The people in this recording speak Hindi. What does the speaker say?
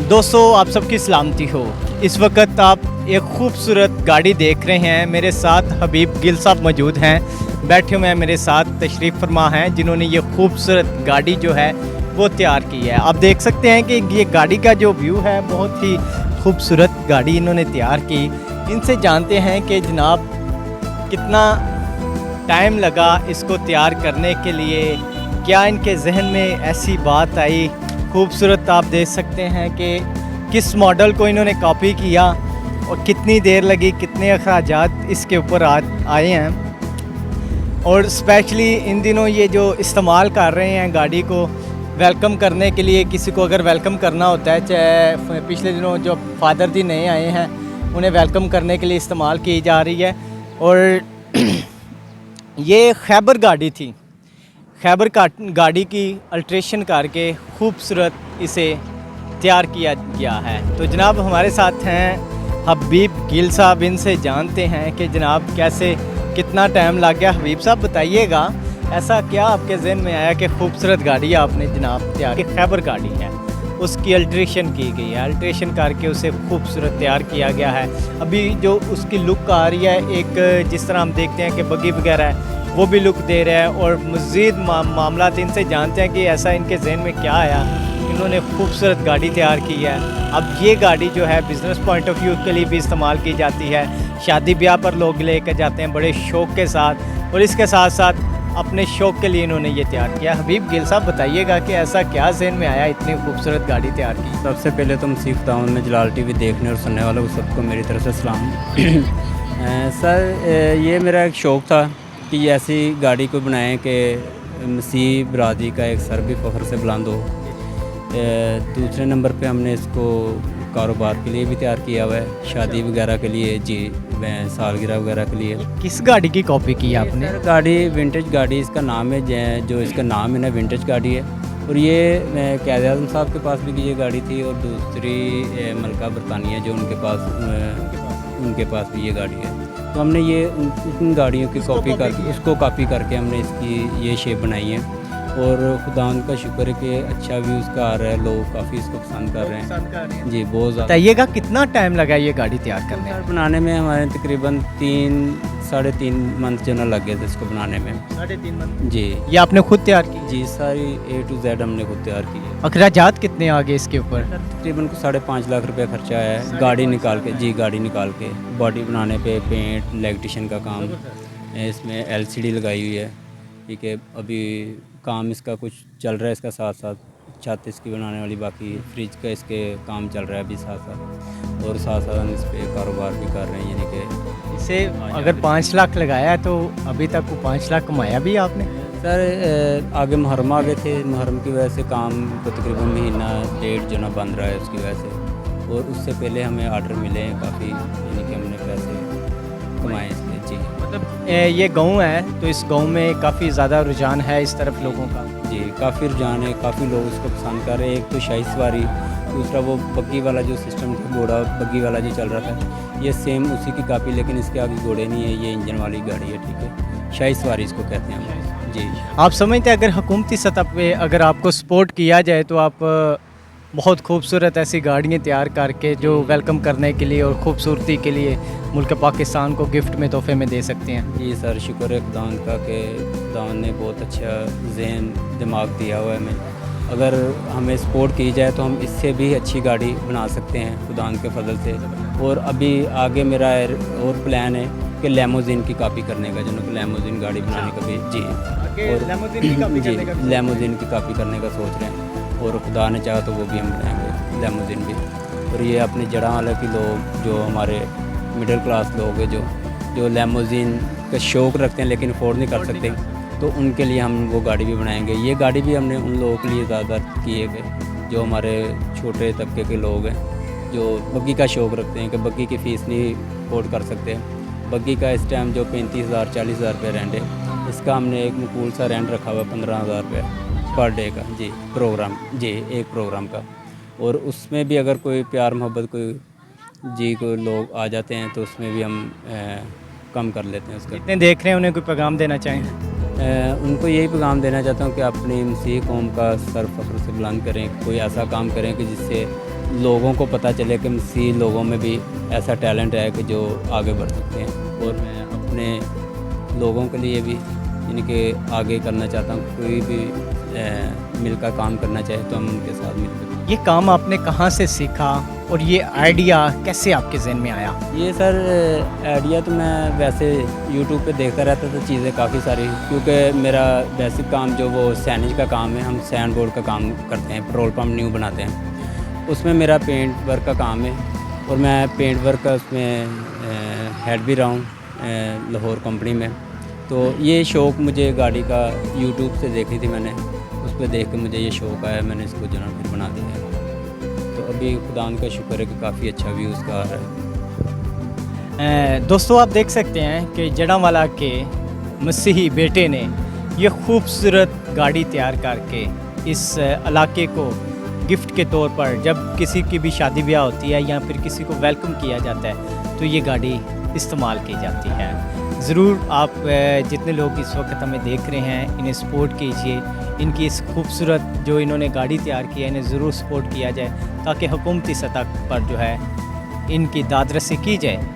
दोस्तों आप सबकी सलामती हो। इस वक्त आप एक खूबसूरत गाड़ी देख रहे हैं। मेरे साथ हबीब गिल साहब मौजूद हैं, बैठे हुए हैं मेरे साथ, तशरीफ़ फरमा हैं, जिन्होंने ये खूबसूरत गाड़ी जो है वो तैयार की है। आप देख सकते हैं कि ये गाड़ी का जो व्यू है बहुत ही खूबसूरत गाड़ी इन्होंने तैयार की। इनसे जानते हैं कि जनाब कितना टाइम लगा इसको तैयार करने के लिए, क्या इनके जहन में ऐसी बात आई। खूबसूरत आप देख सकते हैं कि किस मॉडल को इन्होंने कॉपी किया और कितनी देर लगी, कितने अखराजात इसके ऊपर आए हैं। और स्पेशली इन दिनों ये जो इस्तेमाल कर रहे हैं गाड़ी को वेलकम करने के लिए, किसी को अगर वेलकम करना होता है, चाहे पिछले दिनों जो फादर दी नए आए हैं उन्हें वेलकम करने के लिए इस्तेमाल की जा रही है। और ये खैबर गाड़ी थी, खैबर गाड़ी की अल्ट्रेशन करके खूबसूरत इसे तैयार किया गया है। तो जनाब हमारे साथ हैं हबीब गिल साहब, इनसे जानते हैं कि जनाब कैसे कितना टाइम लग गया। हबीब साहब बताइएगा, ऐसा क्या आपके जहन में आया कि खूबसूरत गाड़ी आपने जनाब तैयार की, खैबर गाड़ी है, उसकी अल्ट्रेशन की गई है, अल्ट्रेशन करके उसे खूबसूरत तैयार किया गया है। अभी जो उसकी लुक आ रही है, एक जिस तरह हम देखते हैं कि बगी वगैरह है वो भी लुक दे रहा है। और मज़ीद मामला इनसे जानते हैं कि ऐसा इनके जहन में क्या आया, इन्होंने खूबसूरत गाड़ी तैयार की है। अब ये गाड़ी जो है बिज़नेस पॉइंट ऑफ व्यू के लिए भी इस्तेमाल की जाती है, शादी ब्याह पर लोग लेकर जाते हैं बड़े शौक़ के साथ, और इसके साथ साथ अपने शौक़ के लिए इन्होंने ये तैयार किया। हबीब गिल साहब बताइएगा कि ऐसा क्या जहन में आया इतनी खूबसूरत गाड़ी तैयार की। सबसे पहले तो मसीफ टाउन में जलाल टीवी देखने और सुनने वालों को सबको मेरी तरफ से सलाम। सर ये मेरा एक शौक़ था कि ऐसी गाड़ी को बनाएं कि मसीह बरादरी का एक सर भी फ़ख्र से बुलंद हो। दूसरे नंबर पे हमने इसको कारोबार के लिए भी तैयार किया हुआ है, शादी वगैरह के लिए, जी सालगिरह वगैरह के लिए। किस गाड़ी की कॉपी की है आपने? गाड़ी विंटेज गाड़ी इसका नाम है, जो इसका नाम है ना विंटेज गाड़ी है। और ये क़ायद आज़म साहब के पास भी ये गाड़ी थी, और दूसरी मलका बरतानिया जो उनके पास भी ये गाड़ी है। तो हमने ये उन गाड़ियों की कॉपी करके उसको कॉपी करके हमने इसकी ये शेप बनाई है। और खुदा का शुक्र है कि अच्छा व्यूज़ का आ रहा है, लोग काफ़ी इसको पसंद कर रहे हैं। जी बहुत ज़्यादा। बताइएगा कितना टाइम लगा ये गाड़ी तैयार करने में? बनाने में हमारे तकरीबन 3-3.5 मंथ जो ना लग गए थे इसको बनाने में। 3.5 मंथ? जी। ये आपने खुद तैयार की? जी सारी A to Z हमने खुद तैयार की है। अखराजात कितने आ गए इसके ऊपर? तकरीबन 5.5 लाख रुपये खर्चा है गाड़ी निकाल के। जी गाड़ी निकाल के, बॉडी बनाने पे, पेंट, इलेक्ट्रिशियन का काम, इसमें LCD लगाई हुई है, ठीक है। अभी काम इसका कुछ चल रहा है, इसका साथ साथ छत इसकी बनाने वाली, बाकी फ्रिज का इसके काम चल रहा है अभी साथ साथ। और साथ साथ हम इस पर कारोबार भी कर रहे हैं, यानी कि इसे अगर 5 लाख लगाया तो अभी तक वो 5 लाख कमाया भी आपने? सर आगे मुहर्रम आ गए थे, मुहर्रम की वजह से काम को तकरीबन महीना 1.5 जो ना बंद रहा है उसकी वजह से। और उससे पहले हमें आर्डर मिले हैं काफ़ी, यानी कि हमने पैसे कमाए इसलिए। जी मतलब ये गांव है तो इस गांव में काफ़ी ज़्यादा रुझान है इस तरफ लोगों का? जी काफ़ी रुझान है, काफ़ी लोग इसको पसंद कर रहे हैं। एक तो शाही सवारी, दूसरा वो बग्गी वाला जो सिस्टम था, घोड़ा बग्गी वाला जो चल रहा था, ये सेम उसी की कापी, लेकिन इसके आगे घोड़े नहीं है, ये इंजन वाली गाड़ी है, ठीक है। शाही सवारी इसको कहते हैं हम। जी आप समझते हैं अगर हुकूमती सतह पे अगर आपको सपोर्ट किया जाए तो आप बहुत खूबसूरत ऐसी गाड़ियाँ तैयार करके जो वेलकम करने के लिए और खूबसूरती के लिए मुल्क पाकिस्तान को गिफ्ट में तोहफे में दे सकते हैं? जी सर शुक्र है खुदा का कि खुदा ने बहुत अच्छा जहन दिमाग दिया हुआ है हमें। अगर हमें सपोर्ट की जाए तो हम इससे भी अच्छी गाड़ी बना सकते हैं खुदा के फजल से। और अभी आगे मेरा और प्लान है कि लैमोज़िन की कॉपी करने का, जो लैमोज़िन गाड़ी बनाने का भी। जी और लैमोज़िन की कॉपी करने का? लैमोज़िन की कॉपी करने का सोच रहे हैं, और खुदा ने चाहा तो वो भी हम बनाएंगे लैमोज़िन भी। और ये अपनी जड़ा वाले के लोग, जो हमारे मिडिल क्लास लोग हैं, जो लैमोज़िन का शौक़ रखते हैं लेकिन अफोर्ड नहीं कर सकते, तो उनके लिए हम वो गाड़ी भी बनाएंगे। ये गाड़ी भी हमने उन लोगों के लिए ज़्यादा की है कि जो हमारे छोटे तबके के लोग हैं, जो बग्गी का शौक़ रखते हैं, कि बग्गी की फ़ीस नहीं अफोर्ड कर सकते। बग्गी का इस टाइम जो 35,000-40,000 रुपये रेंट है, इसका हमने एक मकूल सा रेंट रखा हुआ 15,000 रुपये पर डे का। जी प्रोग्राम, जी एक प्रोग्राम का। और उसमें भी अगर कोई प्यार मोहब्बत कोई लोग आ जाते हैं तो उसमें भी हम कम कर लेते हैं उसका। जितने देख रहे हैं उन्हें कोई पैगाम देना चाहें? उनको यही पैगाम देना चाहता हूँ कि अपनी मसीह कौम का सर फ़ख्र से बुलंद करें, कोई ऐसा काम करें कि जिससे लोगों को पता चले कि मसीह लोगों में भी ऐसा टैलेंट है कि जो आगे बढ़ सकते हैं। और मैं अपने लोगों के लिए भी इनके आगे करना चाहता हूँ। कोई भी मिलकर काम करना चाहे तो हम उनके साथ मिलकर। ये काम आपने कहाँ से सीखा और ये आइडिया कैसे आपके जहन में आया? ये सर आइडिया तो मैं वैसे यूट्यूब पे देखता रहता था चीज़ें काफ़ी सारी, क्योंकि मेरा बेसिक काम जो वो सैनिज का काम है, हम सैंड बोर्ड का काम करते हैं, पेट्रोल पम्प न्यू बनाते हैं, उसमें मेरा पेंट वर्क का काम है। और मैं पेंट वर्क का उसमें हेड भी रहा हूँ लाहौर कंपनी में। तो ये शौक़ मुझे गाड़ी का यूट्यूब से देखी थी मैंने, उस पर देख के मुझे ये शौक़ आया, मैंने इसको जो है फिर बना दिया है। तो अभी खुदा का शुक्र है कि काफ़ी अच्छा व्यूज़ का आ रहा है। दोस्तों आप देख सकते हैं कि जड़ांवाला के मसीही बेटे ने ये खूबसूरत गाड़ी तैयार करके इस इलाके को गिफ्ट के तौर पर, जब किसी की भी शादी ब्याह होती है या फिर किसी को वेलकम किया जाता है तो ये गाड़ी इस्तेमाल की जाती है। ज़रूर आप जितने लोग इस वक्त हमें देख रहे हैं इन्हें सपोर्ट कीजिए। इनकी इस खूबसूरत जो इन्होंने गाड़ी तैयार की है इन्हें ज़रूर सपोर्ट किया जाए ताकि हुकूमती सतह पर जो है इनकी दादरसी की जाए।